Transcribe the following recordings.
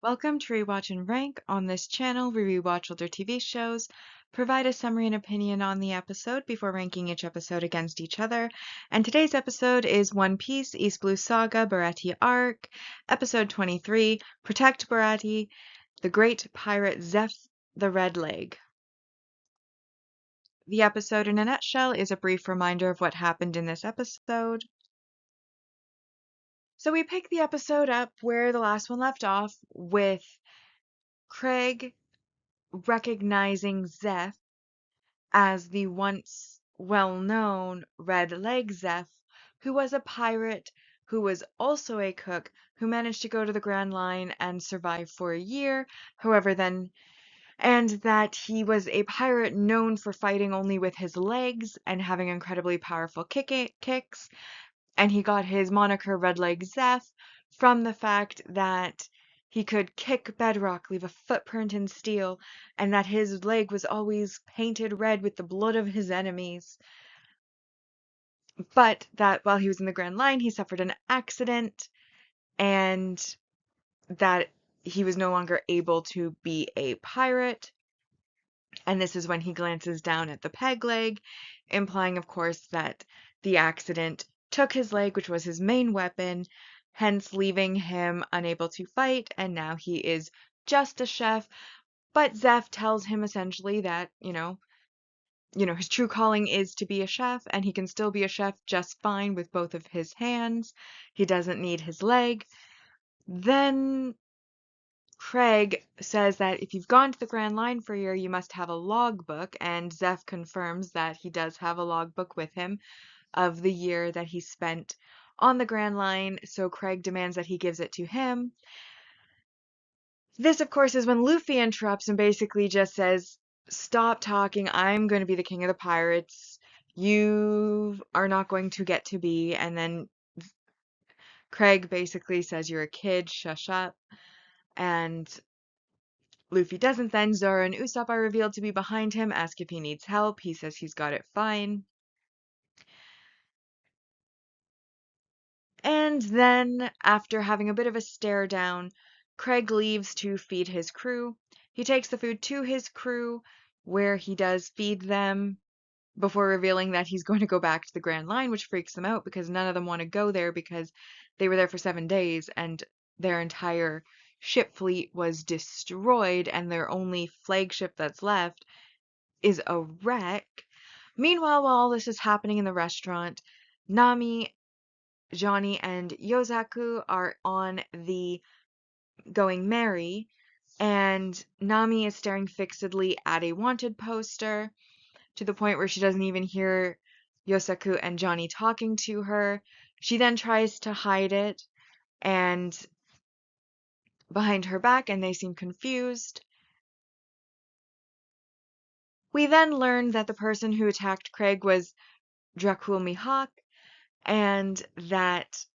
Welcome to Rewatch and Rank. On this channel, we rewatch older TV shows, provide a summary and opinion on the episode before ranking each episode against each other. And today's episode is One Piece East Blue Saga Baratie Arc, Episode 23, Protect Baratie, the Great Pirate Zeph the Red Leg. The episode in a nutshell is a brief reminder of what happened in this episode. So we pick the episode up where the last one left off with Craig recognizing Zeph as the once well-known Red Leg Zeph, who was a pirate, who was also a cook, who managed to go to the Grand Line and survive for a year, and that he was a pirate known for fighting only with his legs and having incredibly powerful kicks, and he got his moniker Red Leg Zeph from the fact that he could kick bedrock, leave a footprint in steel, and that his leg was always painted red with the blood of his enemies. But that while he was in the Grand Line, he suffered an accident, and that he was no longer able to be a pirate. And this is when he glances down at the peg leg, implying, of course, that the accident took his leg, which was his main weapon, hence leaving him unable to fight, and now he is just a chef. But Zeph tells him essentially that, his true calling is to be a chef, and he can still be a chef just fine with both of his hands. He doesn't need his leg. Then Craig says that if you've gone to the Grand Line for a year, you must have a logbook, and Zeph confirms that he does have a logbook with him of the year that he spent on the Grand Line, so Craig demands that he gives it to him. This, of course, is when Luffy interrupts and basically just says, "Stop talking, I'm going to be the king of the pirates. You are not going to get to be," and then Craig basically says, "You're a kid, shush up," and Luffy doesn't then. Zoro and Usopp are revealed to be behind him, ask if he needs help. He says he's got it fine. And then, after having a bit of a stare down, Craig leaves to feed his crew. He takes the food to his crew, where he does feed them before revealing that he's going to go back to the Grand Line, which freaks them out because none of them want to go there because they were there for 7 days and their entire ship fleet was destroyed and their only flagship that's left is a wreck. Meanwhile, while all this is happening in the restaurant, Nami, Johnny, and Yosaku are on the Going Merry, and Nami is staring fixedly at a wanted poster to the point where she doesn't even hear Yosaku and Johnny talking to her. She then tries to hide it and behind her back, and they seem confused. We then learn that the person who attacked Craig was Dracul Mihawk, and that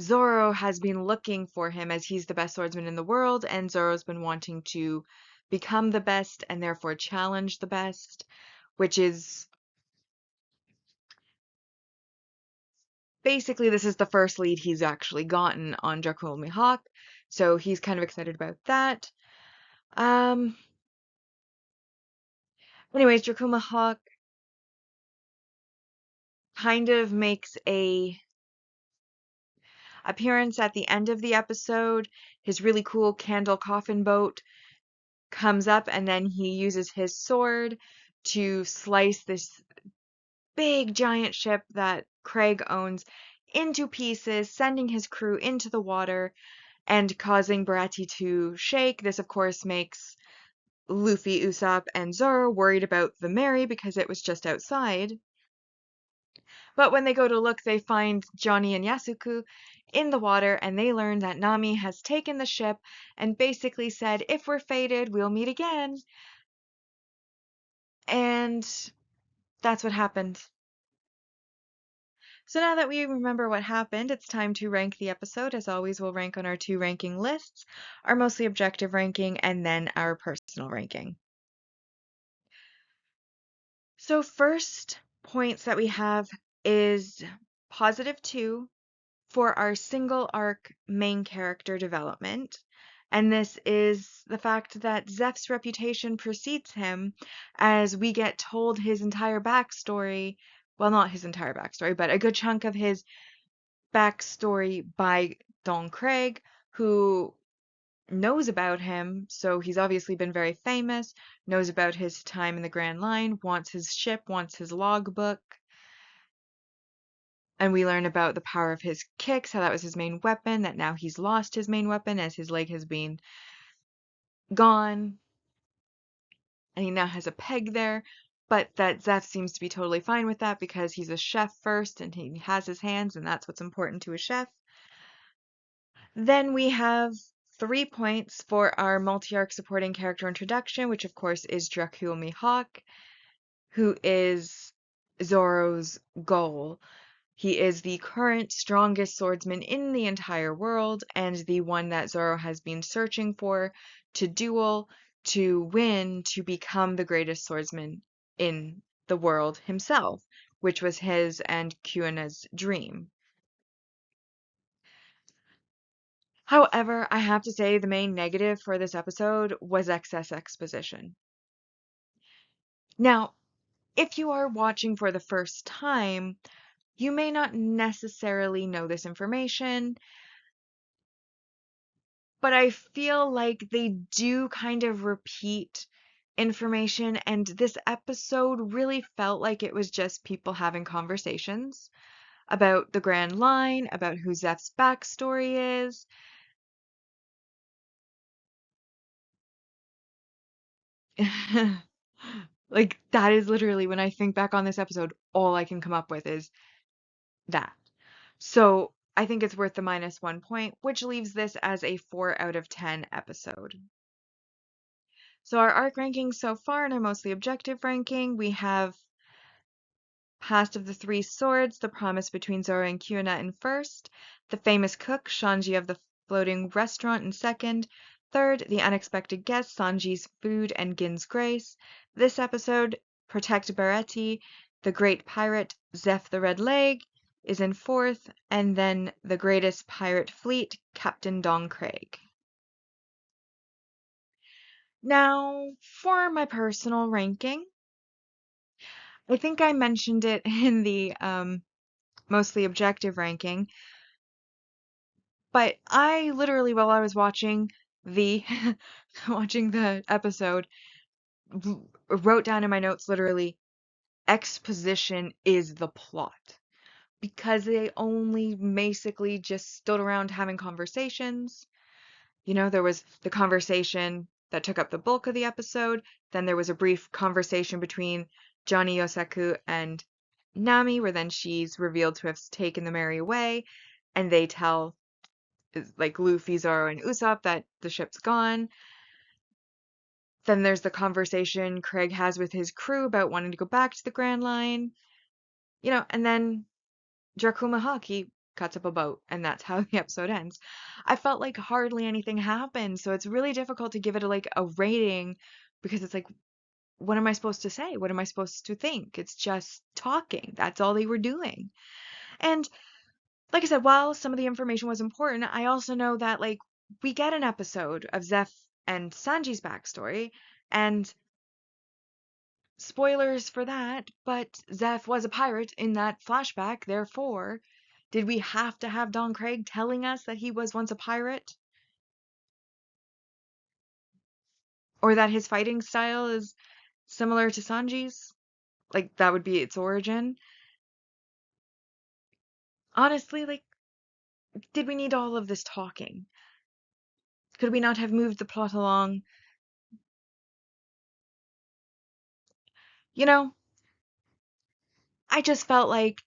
Zoro has been looking for him as he's the best swordsman in the world, and Zoro's been wanting to become the best and therefore challenge the best, which is basically this is the first lead he's actually gotten on Dracul Mihawk, so he's kind of excited about that. Anyways, Dracul Mihawk kind of makes a appearance at the end of the episode. His really cool candle coffin boat comes up and then he uses his sword to slice this big giant ship that Craig owns into pieces, sending his crew into the water and causing Baratie to shake. This, of course, makes Luffy, Usopp, and Zoro worried about the Mary because it was just outside. But when they go to look, they find Johnny and Yasuku in the water, and they learn that Nami has taken the ship and basically said, "If we're fated, we'll meet again." And that's what happened. So now that we remember what happened, it's time to rank the episode. As always, we'll rank on our 2 ranking lists, our mostly objective ranking, and then our personal ranking. So first points that we have is +2 for our single arc main character development. And this is the fact that Zeph's reputation precedes him as we get told his entire backstory. Well, not his entire backstory, but a good chunk of his backstory by Don Craig, who knows about him. So he's obviously been very famous, knows about his time in the Grand Line, wants his ship, wants his logbook. And we learn about the power of his kicks, how that was his main weapon, that now he's lost his main weapon as his leg has been gone, and he now has a peg there. But that Zeph seems to be totally fine with that because he's a chef first and he has his hands, and that's what's important to a chef. Then we have 3 points for our multi-arc supporting character introduction, which of course is Dracul Mihawk, who is Zoro's goal. He is the current strongest swordsman in the entire world and the one that Zoro has been searching for to duel, to win, to become the greatest swordsman in the world himself, which was his and Kuina's dream. However, I have to say the main negative for this episode was excess exposition. Now, if you are watching for the first time, you may not necessarily know this information, but I feel like they do kind of repeat information, and this episode really felt like it was just people having conversations about the Grand Line, about who Zeph's backstory is. Like, that is literally, when I think back on this episode, all I can come up with is that. So I think it's worth the -1 point, which leaves this as a 4 out of 10 episode. So our arc rankings so far in our mostly objective ranking, we have Past of the Three Swords, The Promise Between Zoro and Kuina in first, The Famous Cook, Shanji of the Floating Restaurant in second, third, The Unexpected Guest, Sanji's Food and Gin's Grace. This episode, Protect Baretti, The Great Pirate, Zeph the Red Leg, is in fourth, and then The Greatest Pirate Fleet, Captain Don Craig. Now, for my personal ranking, I think I mentioned it in the mostly objective ranking, but I literally, while I was watching the watching the episode, wrote down in my notes literally, exposition is the plot. Because they only basically just stood around having conversations. You know, there was the conversation that took up the bulk of the episode. Then there was a brief conversation between Johnny Yosaku and Nami, where then she's revealed to have taken the Merry away, and they tell like Luffy, Zoro, and Usopp that the ship's gone. Then there's the conversation Craig has with his crew about wanting to go back to the Grand Line. You know, and then Dracul Mihawk, he cuts up a boat, and that's how the episode ends. I felt like hardly anything happened, so it's really difficult to give it a rating because it's like, what am I supposed to say? What am I supposed to think? It's just talking. That's all they were doing. And like I said, while some of the information was important, I also know that like we get an episode of Zeph and Sanji's backstory, and spoilers for that, but Zeph was a pirate in that flashback, therefore, did we have to have Don Craig telling us that he was once a pirate? Or that his fighting style is similar to Sanji's? Like, that would be its origin? Honestly, like, did we need all of this talking? Could we not have moved the plot along? You know, I just felt like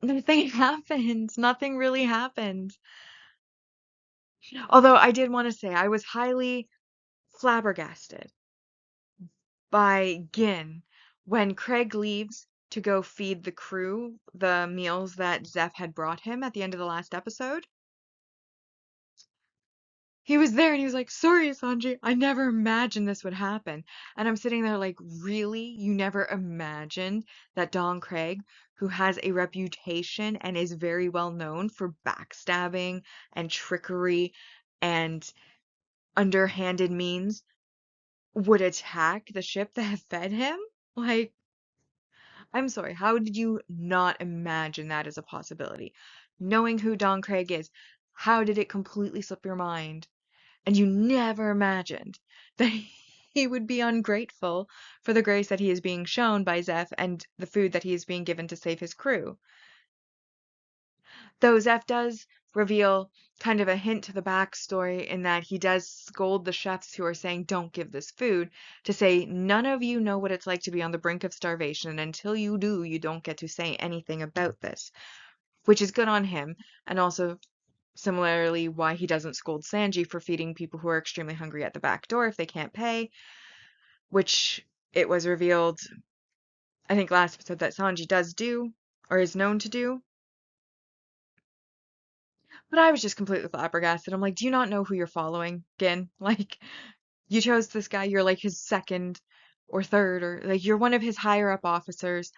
nothing happened. Nothing really happened. Although I did want to say I was highly flabbergasted by Gin when Craig leaves to go feed the crew the meals that Zeph had brought him at the end of the last episode. He was there and he was like, "Sorry, Sanji, I never imagined this would happen." And I'm sitting there like, "Really? You never imagined that Don Craig, who has a reputation and is very well known for backstabbing and trickery and underhanded means would attack the ship that fed him? Like, I'm sorry, how did you not imagine that as a possibility? Knowing who Don Craig is, how did it completely slip your mind? And you never imagined that he would be ungrateful for the grace that he is being shown by Zeph and the food that he is being given to save his crew. Though Zeph does reveal kind of a hint to the backstory in that he does scold the chefs who are saying, don't give this food, to say, none of you know what it's like to be on the brink of starvation, and until you do, you don't get to say anything about this, which is good on him, and also similarly why he doesn't scold Sanji for feeding people who are extremely hungry at the back door if they can't pay, which it was revealed, I think last episode, that Sanji does do, or is known to do. But I was just completely flabbergasted. I'm like, do you not know who you're following, Gin? Like, you chose this guy, you're like his second or third, or like you're one of his higher up officers.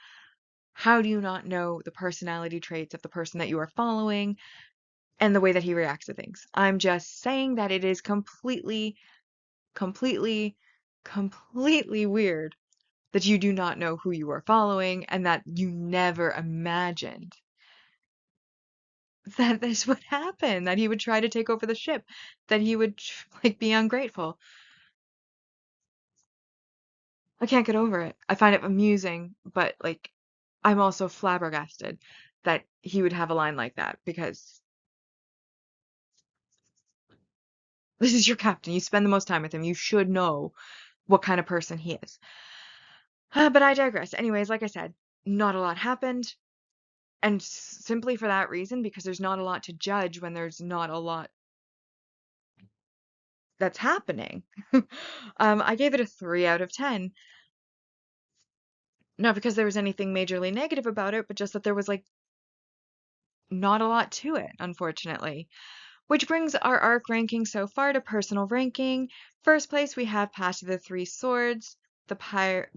How do you not know the personality traits of the person that you are following and the way that he reacts to things? I'm just saying that it is completely, completely, completely weird that you do not know who you are following and that you never imagined that this would happen, that he would try to take over the ship, that he would like be ungrateful. I can't get over it. I find it amusing, but like I'm also flabbergasted that he would have a line like that because this is your captain. You spend the most time with him. You should know what kind of person he is. But I digress. Anyways, like I said, not a lot happened. And simply for that reason, because there's not a lot to judge when there's not a lot that's happening. I gave it a 3 out of 10. Not because there was anything majorly negative about it, but just that there was like not a lot to it, unfortunately. Which brings our arc ranking so far to personal ranking. First place we have Path of the Three Swords, the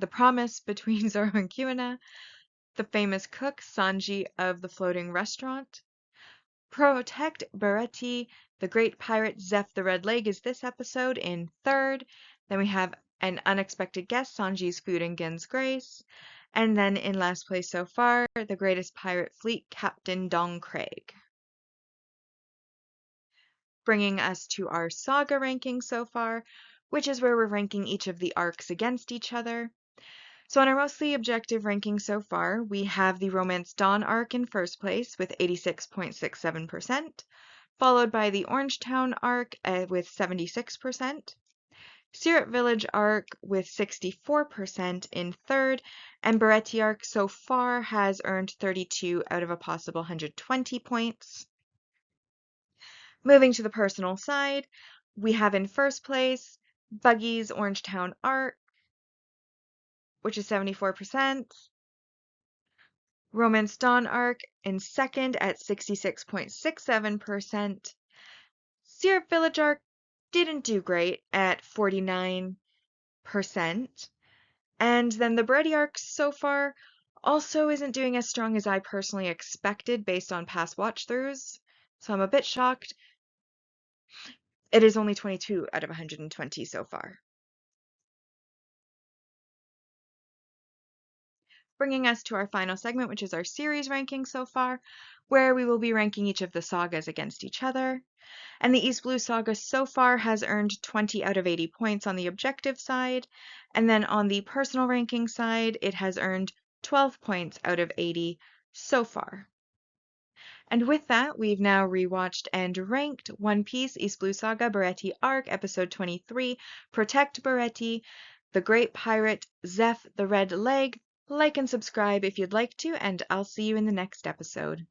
promise between Zoro and Kuina, the famous cook Sanji of the floating restaurant. Protect Baretti, the great pirate Zeph the Red Leg is this episode in third. Then we have an unexpected guest, Sanji's food and Gen's grace. And then in last place so far, the greatest pirate fleet, Captain Don Craig. Bringing us to our saga ranking so far, which is where we're ranking each of the arcs against each other. So on our mostly objective ranking so far, we have the Romance Dawn arc in first place with 86.67%, followed by the Orangetown arc with 76%, Syrup Village arc with 64% in third, and Baretti arc so far has earned 32 out of a possible 120 points. Moving to the personal side, we have in first place Buggy's Orangetown arc, which is 74%. Romance Dawn arc in second at 66.67%. Syrup Village arc didn't do great at 49%. And then the Baretti arc so far also isn't doing as strong as I personally expected based on past watch-throughs. So I'm a bit shocked. It is only 22 out of 120 so far. Bringing us to our final segment, which is our series ranking so far, where we will be ranking each of the sagas against each other. And the East Blue Saga so far has earned 20 out of 80 points on the objective side, and then on the personal ranking side, it has earned 12 points out of 80 so far. And with that, we've now rewatched and ranked One Piece East Blue Saga Baretti Arc, Episode 23, Protect Baretti, The Great Pirate, Zeph the Red Leg. Like and subscribe if you'd like to, and I'll see you in the next episode.